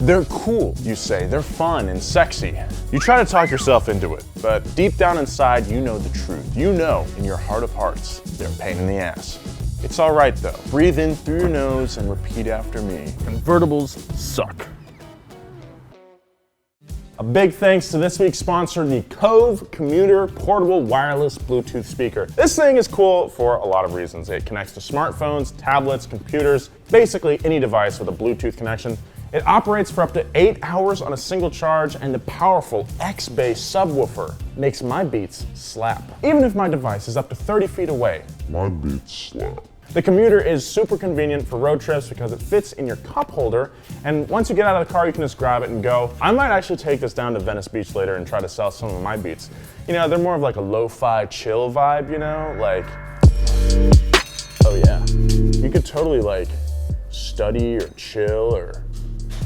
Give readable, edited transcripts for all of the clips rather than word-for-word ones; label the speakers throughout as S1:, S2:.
S1: They're cool, you say. They're fun and sexy. You try to talk yourself into it, but deep down inside, you know the truth. You know in your heart of hearts, they're a pain in the ass. It's all right though. Breathe in through your nose and repeat after me. Convertibles suck. A big thanks to this week's sponsor, the Cove Commuter Portable Wireless Bluetooth Speaker. This thing is cool for a lot of reasons. It connects to smartphones, tablets, computers, basically any device with a Bluetooth connection. It operates for up to 8 hours on a single charge, and the powerful X-Bass subwoofer makes my beats slap. Even if my device is up to 30 feet away, my beats slap. The commuter is super convenient for road trips because it fits in your cup holder, and once you get out of the car, you can just grab it and go. I might actually take this down to Venice Beach later and try to sell some of my beats. You know, they're more of like a lo-fi chill vibe, you know? Like, oh yeah. You could totally like study or chill or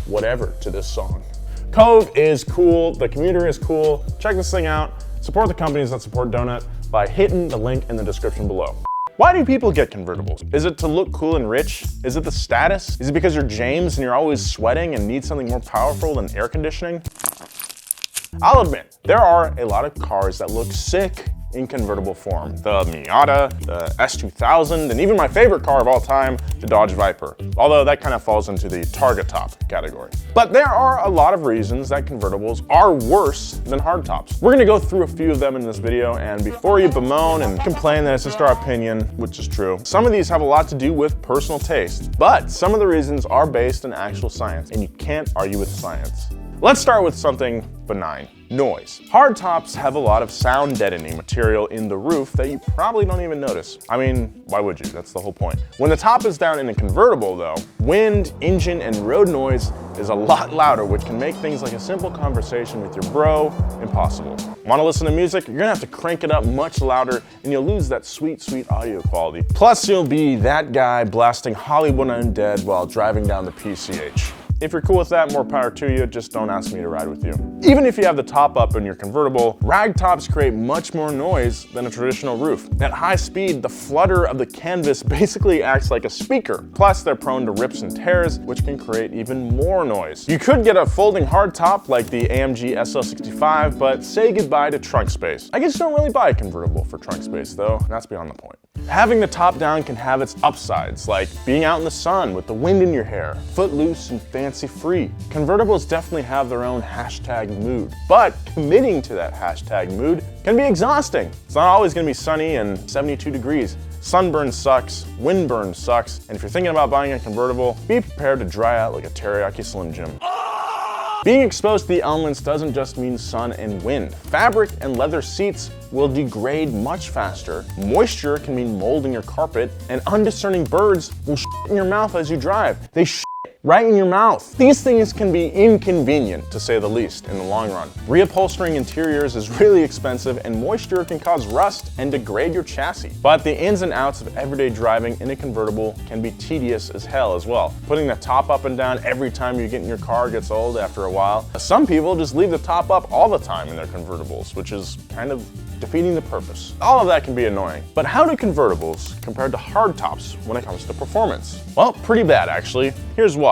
S1: whatever to this song. Cove is cool, the commuter is cool. Check this thing out. Support the companies that support Donut by hitting the link in the description below. Why do people get convertibles? Is it to look cool and rich? Is it the status? Is it because you're James and you're always sweating and need something more powerful than air conditioning? I'll admit, there are a lot of cars that look sick in convertible form. The Miata, the S2000, and even my favorite car of all time, the Dodge Viper. Although that kind of falls into the target top category. But there are a lot of reasons that convertibles are worse than hardtops. We're gonna go through a few of them in this video, and before you bemoan and complain that it's just our opinion, which is true, some of these have a lot to do with personal taste, but some of the reasons are based in actual science, and you can't argue with science. Let's start with something benign. Noise. Hardtops have a lot of sound deadening material in the roof that you probably don't even notice. I mean, why would you? That's the whole point. When the top is down in a convertible though, wind, engine, and road noise is a lot louder, which can make things like a simple conversation with your bro impossible. Want to listen to music? You're gonna have to crank it up much louder and you'll lose that sweet, sweet audio quality. Plus you'll be that guy blasting Hollywood Undead while driving down the PCH. If you're cool with that, more power to you, just don't ask me to ride with you. Even if you have the top up in your convertible, rag tops create much more noise than a traditional roof. At high speed, the flutter of the canvas basically acts like a speaker. Plus, they're prone to rips and tears, which can create even more noise. You could get a folding hardtop like the AMG SL65, but say goodbye to trunk space. I guess you don't really buy a convertible for trunk space though, and that's beyond the point. Having the top down can have its upsides, like being out in the sun with the wind in your hair, footloose and fancy-free. Convertibles definitely have their own hashtag mood, but committing to that hashtag mood can be exhausting. It's not always gonna be sunny and 72 degrees. Sunburn sucks, windburn sucks, and if you're thinking about buying a convertible, be prepared to dry out like a teriyaki Slim Jim. Being exposed to the elements doesn't just mean sun and wind. Fabric and leather seats will degrade much faster, moisture can mean mold in your carpet, and undiscerning birds will shit in your mouth as you drive. They shit right in your mouth. These things can be inconvenient, to say the least, in the long run. Reupholstering interiors is really expensive, and moisture can cause rust and degrade your chassis. But the ins and outs of everyday driving in a convertible can be tedious as hell as well. Putting the top up and down every time you get in your car gets old after a while. Some people just leave the top up all the time in their convertibles, which is kind of defeating the purpose. All of that can be annoying. But how do convertibles compare to hardtops when it comes to performance? Well, pretty bad actually. Here's why.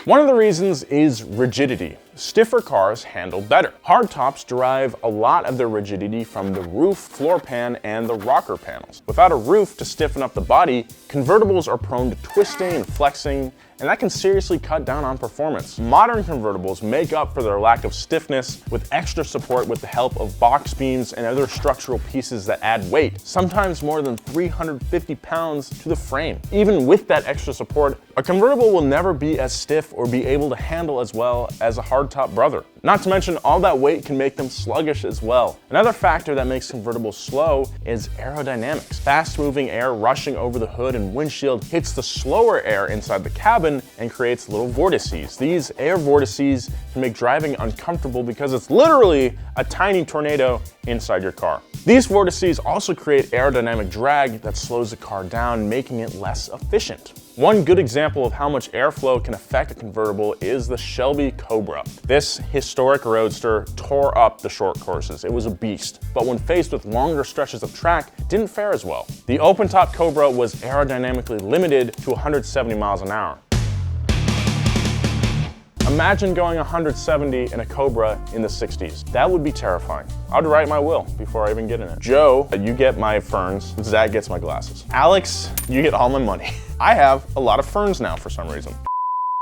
S1: One of the reasons is rigidity. Stiffer cars handle better. Hardtops derive a lot of their rigidity from the roof, floor pan, and the rocker panels. Without a roof to stiffen up the body, convertibles are prone to twisting and flexing, and that can seriously cut down on performance. Modern convertibles make up for their lack of stiffness with extra support with the help of box beams and other structural pieces that add weight, sometimes more than 350 pounds to the frame. Even with that extra support, a convertible will never be as stiff or be able to handle as well as a hardtop brother. Not to mention, all that weight can make them sluggish as well. Another factor that makes convertibles slow is aerodynamics. Fast-moving air rushing over the hood and windshield hits the slower air inside the cabin and creates little vortices. These air vortices can make driving uncomfortable because it's literally a tiny tornado inside your car. These vortices also create aerodynamic drag that slows the car down, making it less efficient. One good example of how much airflow can affect a convertible is the Shelby Cobra. This historic roadster tore up the short courses. It was a beast, but when faced with longer stretches of track, didn't fare as well. The open-top Cobra was aerodynamically limited to 170 miles an hour. Imagine going 170 in a Cobra in the 60s. That would be terrifying. I'd write my will before I even get in it. Joe, you get my ferns. Zach gets my glasses. Alex, you get all my money. I have a lot of ferns now for some reason.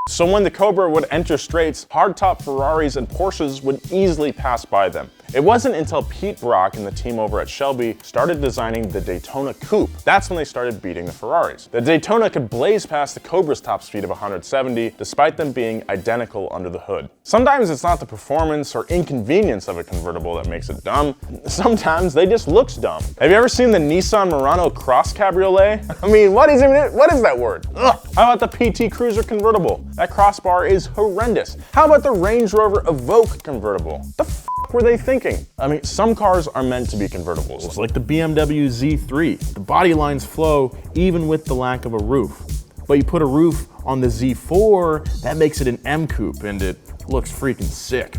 S1: So when the Cobra would enter straights, hardtop Ferraris and Porsches would easily pass by them. It wasn't until Pete Brock and the team over at Shelby started designing the Daytona Coupe. That's when they started beating the Ferraris. The Daytona could blaze past the Cobra's top speed of 170, despite them being identical under the hood. Sometimes it's not the performance or inconvenience of a convertible that makes it dumb. Sometimes they just looks dumb. Have you ever seen the Nissan Murano Cross Cabriolet? I mean, what is that word? Ugh. How about the PT Cruiser convertible? That crossbar is horrendous. How about the Range Rover Evoque convertible? The f were they thinking? I mean, some cars are meant to be convertibles, like the BMW Z3. The body lines flow even with the lack of a roof. But you put a roof on the Z4, that makes it an M Coupe, and it looks freaking sick.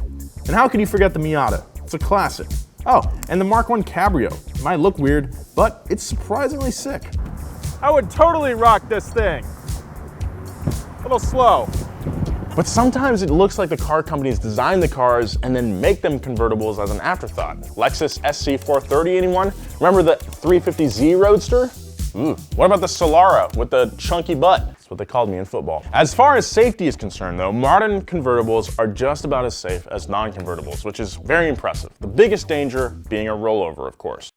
S1: And how can you forget the Miata? It's a classic. Oh, and the Mark I Cabrio. It might look weird, but it's surprisingly sick. I would totally rock this thing. A little slow. But sometimes it looks like the car companies design the cars and then make them convertibles as an afterthought. Lexus SC430, anyone? Remember the 350Z Roadster? Ooh. What about the Solara with the chunky butt? That's what they called me in football. As far as safety is concerned though, modern convertibles are just about as safe as non-convertibles, which is very impressive. The biggest danger being a rollover, of course.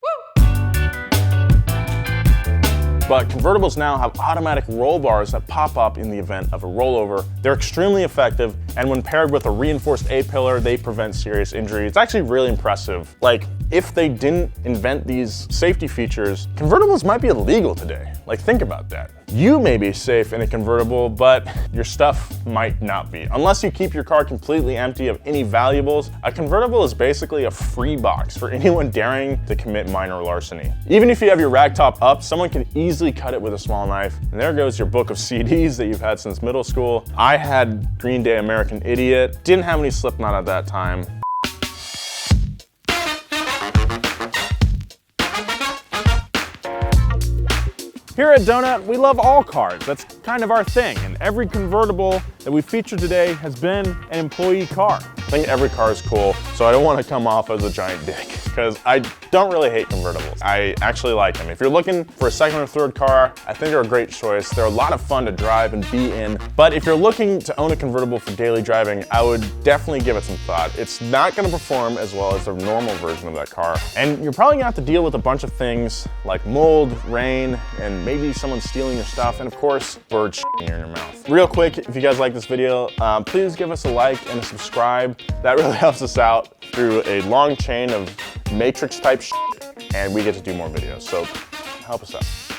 S1: But convertibles now have automatic roll bars that pop up in the event of a rollover. They're extremely effective, and when paired with a reinforced A-pillar, they prevent serious injury. It's actually really impressive. Like, if they didn't invent these safety features, convertibles might be illegal today. Like, think about that. You may be safe in a convertible, but your stuff might not be. Unless you keep your car completely empty of any valuables, a convertible is basically a free box for anyone daring to commit minor larceny. Even if you have your ragtop up, someone can easily cut it with a small knife. And there goes your book of CDs that you've had since middle school. I had Green Day American Idiot. Didn't have any Slipknot at that time. Here at Donut, we love all cars. That's kind of our thing, and every convertible that we featured today has been an employee car. I think every car is cool, so I don't want to come off as a giant dick, because I don't really hate convertibles. I actually like them. If you're looking for a second or third car, I think they're a great choice. They're a lot of fun to drive and be in, but if you're looking to own a convertible for daily driving, I would definitely give it some thought. It's not going to perform as well as the normal version of that car, and you're probably going to have to deal with a bunch of things like mold, rain, and maybe someone stealing your stuff, and of course, birds shitting in your mouth. Real quick, if you guys like this video, please give us a like and a subscribe. That really helps us out through a long chain of Matrix type shit, and we get to do more videos, so help us out.